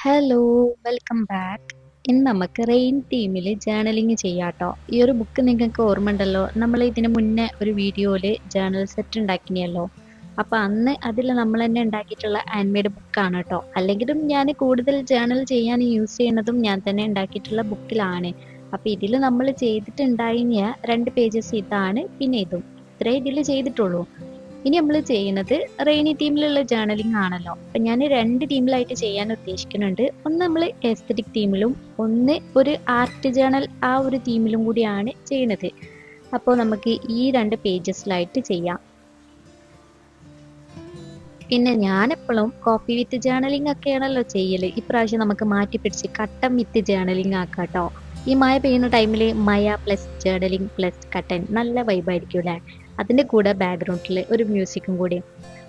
Hello, welcome back. ഇന്ന് നമുക്ക് rain തീമിൽ journalling ചെയ്യാട്ടോ. ഈ ഒരു ബുക്ക് നിങ്ങൾക്ക് ഓർമ്മ ഉണ്ടല്ലോ, നമ്മൾ ഇതിന് മുന്നേ ഒരു വീഡിയോയിൽ ജേർണൽ സെറ്റ് ഉണ്ടാക്കിനല്ലോ. അപ്പോൾ അന്ന് അതിൽ നമ്മൾ തന്നെ ഉണ്ടാക്കിയിട്ടുള്ള ഹാൻഡ് മെയ്ഡ് ബുക്കാണ് കേട്ടോ. അല്ലെങ്കിലും ഞാൻ കൂടുതൽ ജേർണൽ ചെയ്യാൻ യൂസ് ചെയ്യുന്നതും ഞാൻ തന്നെ ഉണ്ടാക്കിയിട്ടുള്ള ബുക്കിലാണ്. അപ്പോൾ ഇതിൽ നമ്മൾ ചെയ്തിട്ടുണ്ടായിരുന്ന 2 പേജസ് ഇതാണ്, പിന്നെ ഇതും ഇത്രേ ഇതിൽ ചെയ്തിട്ടുള്ളൂ. ഇനി നമ്മൾ ചെയ്യുന്നത് റെയിനി തീമിലുള്ള ജേർണലിംഗ് ആണല്ലോ. അപ്പൊ ഞാൻ 2 ടീമിലായിട്ട് ചെയ്യാൻ ഉദ്ദേശിക്കുന്നുണ്ട്. ഒന്ന് നമ്മൾ എസ്തറ്റിക് തീമിലും ഒന്ന് ഒരു ആർട്ട് ജേർണൽ ആ ഒരു തീമിലും കൂടിയാണ് ചെയ്യുന്നത്. അപ്പോൾ നമുക്ക് ഈ 2 പേജസിലായിട്ട് ചെയ്യാം. പിന്നെ ഞാൻ എപ്പോഴും കോപ്പി വിത്ത് ജേർണലിംഗ് ഒക്കെയാണല്ലോ ചെയ്യല്. ഇപ്രാവശ്യം നമുക്ക് മാറ്റി പിടിച്ച് കട്ടൻ വിത്ത് ജേർണലിംഗ് ആക്കാം കേട്ടോ. ഈ മഴ പെയ്യുന്ന ടൈമിൽ മഴ പ്ലസ് ജേർണലിംഗ് പ്ലസ് കട്ടൻ നല്ല വൈബായിരിക്കും അല്ലേ. അതിൻ്റെ കൂടെ ബാക്ക്ഗ്രൗണ്ടിൽ ഒരു മ്യൂസിക്കും കൂടി.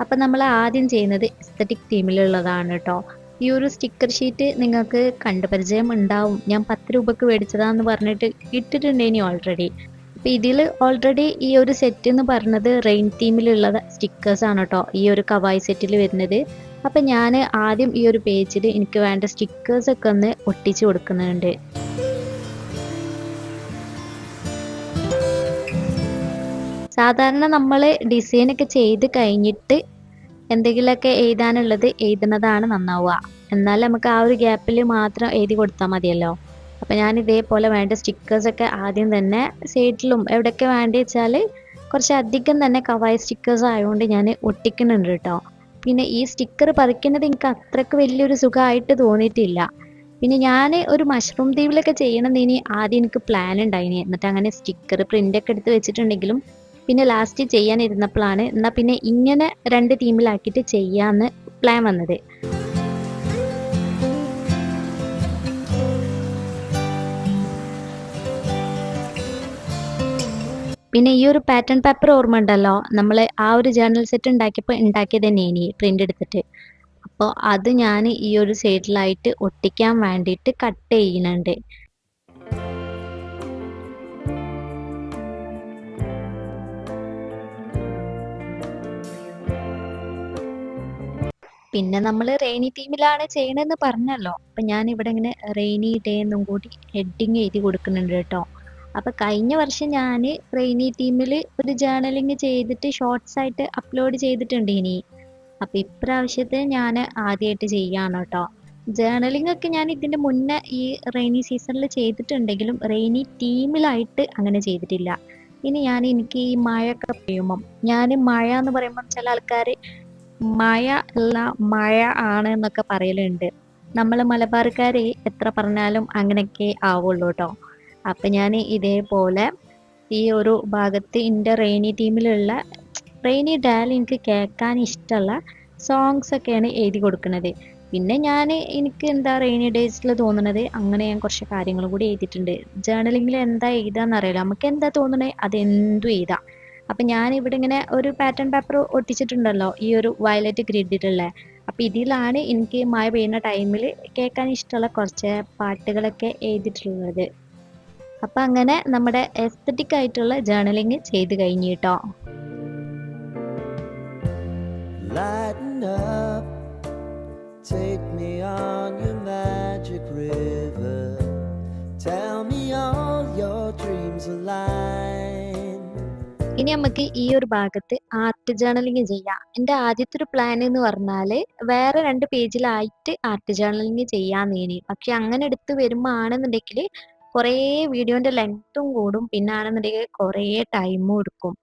അപ്പം നമ്മൾ ആദ്യം ചെയ്യുന്നത് എസ്തറ്റിക് തീമിലുള്ളതാണ് കേട്ടോ. ഈ ഒരു സ്റ്റിക്കർ ഷീറ്റ് നിങ്ങൾക്ക് കണ്ടുപരിചയം ഉണ്ടാവും. ഞാൻ 10 രൂപക്ക് മേടിച്ചതാന്ന് പറഞ്ഞിട്ട് ഇട്ടിട്ടുണ്ടേനി ഓൾറെഡി. അപ്പം ഇതിൽ ഓൾറെഡി ഈ ഒരു സെറ്റ് എന്ന് പറഞ്ഞത് റെയിൻ തീമിലുള്ള സ്റ്റിക്കേഴ്സ് ആണ് കേട്ടോ, ഈ ഒരു കവായി സെറ്റിൽ വരുന്നത്. അപ്പം ഞാൻ ആദ്യം ഈ ഒരു പേജിൽ എനിക്ക് വേണ്ട സ്റ്റിക്കേഴ്സ് ഒക്കെ ഒന്ന് ഒട്ടിച്ച് കൊടുക്കുന്നുണ്ട്. സാധാരണ നമ്മൾ ഡിസൈനൊക്കെ ചെയ്ത് കഴിഞ്ഞിട്ട് എന്തെങ്കിലുമൊക്കെ എഴുതാനുള്ളത് എഴുതുന്നതാണ് നന്നാവുക. എന്നാൽ നമുക്ക് ആ ഒരു ഗ്യാപ്പിൽ മാത്രം എഴുതി കൊടുത്താൽ മതിയല്ലോ. അപ്പം ഞാൻ ഇതേപോലെ വേണ്ട സ്റ്റിക്കേഴ്സൊക്കെ ആദ്യം തന്നെ സൈഡിലും എവിടെയൊക്കെ വേണ്ടി വെച്ചാൽ കുറച്ച് അധികം തന്നെ കവായി സ്റ്റിക്കേഴ്സ് ആയതുകൊണ്ട് ഞാൻ ഒട്ടിക്കുന്നുണ്ട് കേട്ടോ. പിന്നെ ഈ സ്റ്റിക്കർ പറിക്കുന്നത് എനിക്ക് അത്രയ്ക്ക് വലിയൊരു സുഖമായിട്ട് തോന്നിയിട്ടില്ല. പിന്നെ ഞാൻ ഒരു മഷ്റൂം ദ്വീപിലൊക്കെ ചെയ്യണമെന്ന് ആദ്യം എനിക്ക് പ്ലാൻ ഉണ്ടായിനി. എന്നിട്ട് അങ്ങനെ സ്റ്റിക്കർ പ്രിൻ്റൊക്കെ എടുത്ത് വെച്ചിട്ടുണ്ടെങ്കിലും പിന്നെ ലാസ്റ്റ് ചെയ്യാനിരുന്നപ്പോഴാണ് എന്നാൽ പിന്നെ ഇങ്ങനെ 2 തീമിലാക്കിയിട്ട് ചെയ്യാമെന്ന് പ്ലാൻ വന്നത്. പിന്നെ ഈ ഒരു പാറ്റേൺ പേപ്പർ ഓർമ്മ ഉണ്ടല്ലോ, നമ്മൾ ആ ഒരു ജേർണൽ സെറ്റ് ഉണ്ടാക്കിയപ്പോൾ ഉണ്ടാക്കിയത് തന്നെയാണ് പ്രിൻ്റ് എടുത്തിട്ട്. അപ്പോൾ അത് ഞാൻ ഈ ഒരു സൈഡിലായിട്ട് ഒട്ടിക്കാൻ വേണ്ടിയിട്ട് കട്ട് ചെയ്യുന്നുണ്ട്. പിന്നെ നമ്മൾ റെയിനി തീമിലാണ് ചെയ്യണമെന്ന് പറഞ്ഞല്ലോ. അപ്പം ഞാൻ ഇവിടെ ഇങ്ങനെ റെയിനി ഡേ എന്നും കൂടി ഹെഡിങ് എഴുതി കൊടുക്കുന്നുണ്ട് കേട്ടോ. അപ്പം കഴിഞ്ഞ വർഷം ഞാൻ റെയിനി തീമിൽ ഒരു ജേർണലിങ് ചെയ്തിട്ട് ഷോർട്സ് ആയിട്ട് അപ്ലോഡ് ചെയ്തിട്ടുണ്ട് ഇനി. അപ്പം ഇപ്രാവശ്യത്തെ ഞാൻ ആദ്യമായിട്ട് ചെയ്യാണ് കേട്ടോ. ജേർണലിംഗ് ഒക്കെ ഞാൻ ഇതിൻ്റെ മുന്നേ ഈ റെയിനി സീസണിൽ ചെയ്തിട്ടുണ്ടെങ്കിലും റെയിനി തീമിലായിട്ട് അങ്ങനെ ചെയ്തിട്ടില്ല. ഇനി എനിക്ക് ഈ മഴയൊക്കെ പെയ്യുമ്പം ഞാൻ മഴ എന്ന് പറയുമ്പം ചില ആൾക്കാർ മഴ അല്ല മഴ ആണ് എന്നൊക്കെ പറയലുണ്ട്. നമ്മൾ മലബാർക്കാർ എത്ര പറഞ്ഞാലും അങ്ങനെയൊക്കെ ആവുള്ളൂ കേട്ടോ. അപ്പം ഞാൻ ഇതേപോലെ ഈ ഒരു ഭാഗത്ത് എൻ്റെ റെയിനി ടീമിലുള്ള റെയിനി ഡേയിൽ എനിക്ക് കേൾക്കാൻ ഇഷ്ടമുള്ള സോങ്സ് ഒക്കെയാണ് എഴുതി കൊടുക്കുന്നത്. പിന്നെ എനിക്ക് എന്താ റെയിനി ഡേയ്സിൽ തോന്നുന്നത് അങ്ങനെ ഞാൻ കുറച്ച് കാര്യങ്ങൾ കൂടി എഴുതിയിട്ടുണ്ട്. ജേർണലിങ്ങിൽ എന്താ എഴുതാന്ന് അറിയില്ല, നമുക്ക് എന്താ തോന്നുന്നത് അതെന്തും എഴുതാം. അപ്പം ഞാൻ ഇവിടെ ഇങ്ങനെ ഒരു പാറ്റേൺ പേപ്പർ ഒട്ടിച്ചിട്ടുണ്ടല്ലോ, ഈ ഒരു വയലറ്റ് ഗ്രിഡിലുള്ള. അപ്പം ഇതിലാണ് എനിക്ക് മഴ പെയ്യുന്ന ടൈമിൽ കേൾക്കാൻ ഇഷ്ടമുള്ള കുറച്ച് പാട്ടുകളൊക്കെ എഴുതിയിട്ടുള്ളത്. അപ്പം അങ്ങനെ നമ്മുടെ എസ്തറ്റിക് ആയിട്ടുള്ള ജേർണലിങ് ചെയ്ത് കഴിഞ്ഞു കേട്ടോ. Lighten up, take me on your magic river, tell me all your dreams align. ഇനി നമുക്ക് ഈ ഒരു ഭാഗത്ത് ആർട്ട് ജേർണലിങ് ചെയ്യാം. എൻ്റെ ആദ്യത്തെ ഒരു പ്ലാൻ എന്ന് പറഞ്ഞാൽ വേറെ 2 പേജിലായിട്ട് ആർട്ട് ജേർണലിങ് ചെയ്യാന്നേനി. പക്ഷെ അങ്ങനെ എടുത്ത് വരുമ്പോൾ ആണെന്നുണ്ടെങ്കിൽ കുറേ വീഡിയോൻ്റെ ലെങ്ത്തും കൂടും, പിന്നെ ആണെന്നുണ്ടെങ്കിൽ കുറേ ടൈമും എടുക്കും.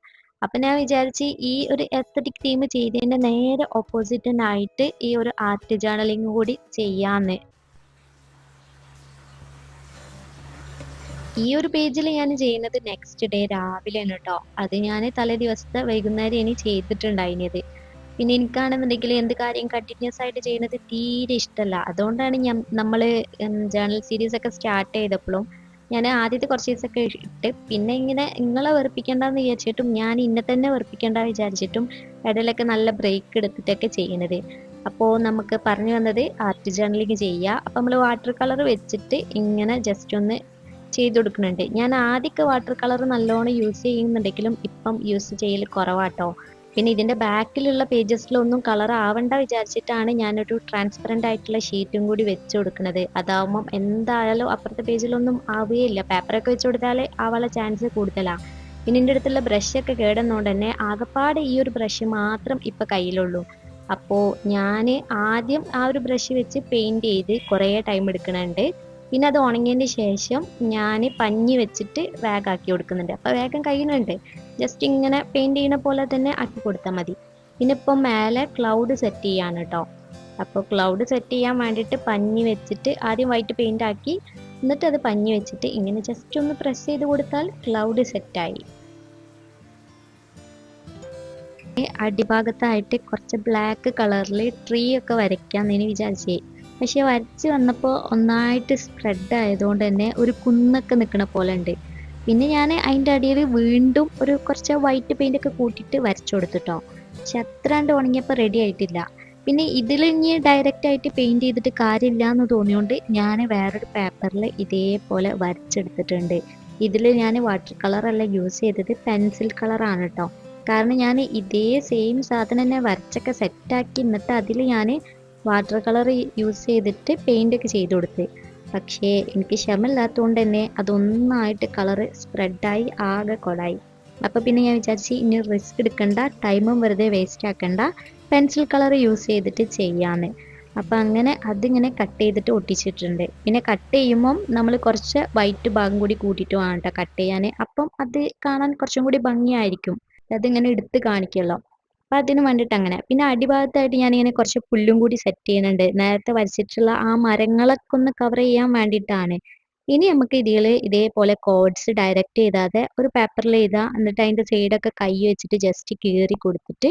അപ്പം ഞാൻ വിചാരിച്ച് ഈ ഒരു എസ്തറ്റിക് തീം ചെയ്തതിൻ്റെ നേരെ ഓപ്പോസിറ്റിനായിട്ട് ഈ ഒരു ആർട്ട് ജേർണലിങ് കൂടി ചെയ്യാന്ന്. ഈ ഒരു പേജിൽ ഞാൻ ചെയ്യുന്നത് നെക്സ്റ്റ് ഡേ രാവിലെയാണ് കേട്ടോ. അത് ഞാൻ തലേ ദിവസത്തെ വൈകുന്നേരം ചെയ്തിട്ടുണ്ടായിരുന്നത്. പിന്നെ എനിക്കാണെന്നുണ്ടെങ്കിൽ എന്ത് കാര്യം കണ്ടിന്യൂസ് ആയിട്ട് ചെയ്യുന്നത് തീരെ ഇഷ്ടമല്ല. അതുകൊണ്ടാണ് നമ്മൾ ജേർണൽ സീരീസ് ഒക്കെ സ്റ്റാർട്ട് ചെയ്തപ്പോഴും ഞാൻ ആദ്യത്തെ കുറച്ച് ദിവസമൊക്കെ ഇട്ട് പിന്നെ ഇങ്ങനെ നിങ്ങളെ വെറുപ്പിക്കേണ്ടെന്ന് വിചാരിച്ചിട്ടും ഞാൻ ഇന്നെ തന്നെ വെറുപ്പിക്കേണ്ട വിചാരിച്ചിട്ടും ഇടയിലൊക്കെ നല്ല ബ്രേക്ക് എടുത്തിട്ടൊക്കെ ചെയ്യുന്നത്. അപ്പോൾ നമുക്ക് പറഞ്ഞു വന്നത് ആർട്ട് ജേർണലിങ് ചെയ്യുക. അപ്പോൾ നമ്മൾ വാട്ടർ കളർ വെച്ചിട്ട് ഇങ്ങനെ ജസ്റ്റ് ഒന്ന് ചെയ്ത് കൊടുക്കുന്നുണ്ട്. ഞാൻ ആദ്യമൊക്കെ വാട്ടർ കളർ നല്ലോണം യൂസ് ചെയ്യുന്നുണ്ടെങ്കിലും ഇപ്പം യൂസ് ചെയ്യൽ കുറവാട്ടോ. പിന്നെ ഇതിന്റെ ബാക്കിലുള്ള പേജസിലൊന്നും കളർ ആവണ്ട വിചാരിച്ചിട്ടാണ് ഞാനൊരു ട്രാൻസ്പെറന്റ് ആയിട്ടുള്ള ഷീറ്റും കൂടി വെച്ച് കൊടുക്കുന്നത്. അതാവുമ്പം എന്തായാലും അപ്പുറത്തെ പേജിലൊന്നും ആവുകയില്ല. പേപ്പറൊക്കെ വെച്ച് കൊടുത്താൽ ആവാനുള്ള ചാൻസ് കൂടുതലാണ്. പിന്നെ എൻ്റെ അടുത്തുള്ള ബ്രഷൊക്കെ കേടുന്നതുകൊണ്ട് തന്നെ ആകപ്പാടെ ഈ ഒരു ബ്രഷ് മാത്രം ഇപ്പം കയ്യിലുള്ളൂ. അപ്പോൾ ഞാൻ ആദ്യം ആ ഒരു ബ്രഷ് വെച്ച് പെയിന്റ് ചെയ്ത് കുറേ ടൈം എടുക്കുന്നുണ്ട്. പിന്നെ അത് ഉണങ്ങിയതിന് ശേഷം ഞാൻ പഞ്ഞി വെച്ചിട്ട് വേഗാക്കി കൊടുക്കുന്നുണ്ട്. അപ്പോൾ വേഗം കഴിയുന്നുണ്ട്. ജസ്റ്റ് ഇങ്ങനെ പെയിന്റ് ചെയ്യുന്ന പോലെ തന്നെ ആക്കി കൊടുത്താൽ മതി. പിന്നെ ഇപ്പം മേലെ ക്ലൗഡ് സെറ്റ് ചെയ്യാണ് കേട്ടോ. അപ്പോൾ ക്ലൗഡ് സെറ്റ് ചെയ്യാൻ വേണ്ടിയിട്ട് പഞ്ഞി വെച്ചിട്ട് ആദ്യം വൈറ്റ് പെയിന്റ് ആക്കി, എന്നിട്ട് അത് പഞ്ഞി വെച്ചിട്ട് ഇങ്ങനെ ജസ്റ്റ് ഒന്ന് പ്രസ് ചെയ്ത് കൊടുത്താൽ ക്ലൗഡ് സെറ്റായി. അടിഭാഗത്തായിട്ട് കുറച്ച് ബ്ലാക്ക് കളറിൽ ട്രീ ഒക്കെ വരയ്ക്കാമെന്ന് വിചാരിച്ചേ. പക്ഷെ വരച്ച് വന്നപ്പോൾ ഒന്നായിട്ട് സ്പ്രെഡ് ആയതുകൊണ്ട് തന്നെ ഒരു കുന്നൊക്കെ നിൽക്കണ പോലെ ഉണ്ട്. പിന്നെ ഞാൻ അതിൻ്റെ അടിയിൽ വീണ്ടും ഒരു കുറച്ച് വൈറ്റ് പെയിന്റ് ഒക്കെ കൂട്ടിയിട്ട് വരച്ചു കൊടുത്തിട്ടോ. പക്ഷെ അത്രാണ്ട് ഉണങ്ങിയപ്പോൾ റെഡി ആയിട്ടില്ല. പിന്നെ ഇതിൽ ഇനി ഡയറക്റ്റ് ആയിട്ട് പെയിന്റ് ചെയ്തിട്ട് കാര്യമില്ല എന്ന് തോന്നിയോണ്ട് ഞാൻ വേറൊരു പേപ്പറിൽ ഇതേപോലെ വരച്ചെടുത്തിട്ടുണ്ട്. ഇതിൽ ഞാൻ വാട്ടർ കളർ അല്ല യൂസ് ചെയ്തത്, പെൻസിൽ കളറാണ് കേട്ടോ. കാരണം ഞാൻ ഇതേ സെയിം സാധനം തന്നെ വരച്ചൊക്കെ സെറ്റാക്കി, എന്നിട്ട് അതിൽ ഞാൻ വാട്ടർ കളർ യൂസ് ചെയ്തിട്ട് പെയിന്റ് ഒക്കെ ചെയ്ത് കൊടുത്ത്. പക്ഷേ എനിക്ക് ക്ഷമയില്ലാത്തതുകൊണ്ട് തന്നെ അതൊന്നായിട്ട് കളറ് സ്പ്രെഡായി ആകെ കൊളായി. അപ്പോൾ പിന്നെ ഞാൻ വിചാരിച്ച് ഇനി റിസ്ക് എടുക്കണ്ട, ടൈമും വെറുതെ വേസ്റ്റ് ആക്കണ്ട, പെൻസിൽ കളർ യൂസ് ചെയ്തിട്ട് ചെയ്യാന്ന്. അപ്പം അങ്ങനെ അതിങ്ങനെ കട്ട് ചെയ്തിട്ട് ഒട്ടിച്ചിട്ടുണ്ട്. പിന്നെ കട്ട് ചെയ്യുമ്പം നമ്മൾ കുറച്ച് വൈറ്റ് ഭാഗം കൂടി കൂട്ടിയിട്ട് വേണം കേട്ടോ കട്ട് ചെയ്യാൻ. അപ്പം അത് കാണാൻ കുറച്ചും കൂടി ഭംഗിയായിരിക്കും. അതിങ്ങനെ എടുത്ത് കാണിക്കുമല്ലോ. അപ്പം അതിന് വേണ്ടിയിട്ട് അങ്ങനെ. പിന്നെ അടിഭാഗത്തായിട്ട് ഞാനിങ്ങനെ കുറച്ച് പുല്ലും കൂടി സെറ്റ് ചെയ്യുന്നുണ്ട്. നേരത്തെ വരച്ചിട്ടുള്ള ആ മരങ്ങളൊക്കെ ഒന്ന് കവർ ചെയ്യാൻ വേണ്ടിയിട്ടാണ്. ഇനി നമുക്ക് ഇതിൽ ഇതേപോലെ കോഡ്സ് ഡയറക്റ്റ് ചെയ്താതെ ഒരു പേപ്പറിൽ എഴുതാം. എന്നിട്ട് അതിൻ്റെ സൈഡൊക്കെ കൈ വെച്ചിട്ട് ജസ്റ്റ് കീറി കൊടുത്തിട്ട്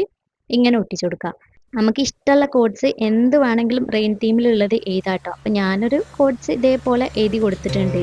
ഇങ്ങനെ ഒട്ടിച്ചു കൊടുക്കാം. നമുക്ക് ഇഷ്ടമുള്ള കോഡ്സ് എന്ത് വേണമെങ്കിലും റെയിൻ തീമിലുള്ളത് എഴുതാട്ടോ. അപ്പം ഞാനൊരു കോഡ്സ് ഇതേപോലെ എഴുതി കൊടുത്തിട്ടുണ്ട്.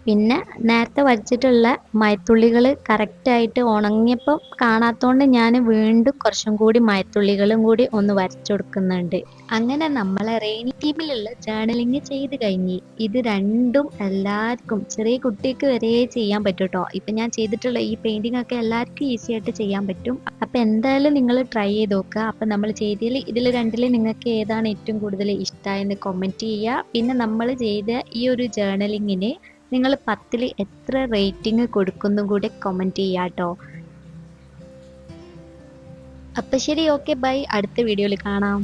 പിന്നെ നേരത്തെ വരച്ചിട്ടുള്ള മഴത്തുള്ളികൾ കറക്റ്റായിട്ട് ഉണങ്ങിയപ്പം കാണാത്തതുകൊണ്ട് ഞാൻ വീണ്ടും കുറച്ചും കൂടി മഴത്തുള്ളികളും കൂടി ഒന്ന് വരച്ചു കൊടുക്കുന്നുണ്ട്. അങ്ങനെ നമ്മളെ റെയിനി തീമിലുള്ള ജേർണലിങ് ചെയ്ത് കഴിഞ്ഞ്. ഇത് രണ്ടും എല്ലാവർക്കും, ചെറിയ കുട്ടിക്ക് വരെ ചെയ്യാൻ പറ്റും കേട്ടോ. ഇപ്പം ഞാൻ ചെയ്തിട്ടുള്ള ഈ പെയിൻറ്റിംഗ് ഒക്കെ എല്ലാവർക്കും ഈസി ആയിട്ട് ചെയ്യാൻ പറ്റും. അപ്പം എന്തായാലും നിങ്ങൾ ട്രൈ ചെയ്ത് നോക്കുക. അപ്പം നമ്മൾ ചെയ്തതിൽ ഇതിൽ രണ്ടിൽ നിങ്ങൾക്ക് ഏതാണ് ഏറ്റവും കൂടുതൽ ഇഷ്ടമായെന്ന് കമൻറ്റ് ചെയ്യുക. പിന്നെ നമ്മൾ ചെയ്ത ഈ ഒരു ജേർണലിങ്ങിന് നിങ്ങൾ 10ൽ എത്ര റേറ്റിംഗ് കൊടുക്കുന്നും കൂടെ കമൻറ്റ് ചെയ്യാം കേട്ടോ. അപ്പം ശരി, ഓക്കെ, ബൈ. അടുത്ത വീഡിയോയിൽ കാണാം.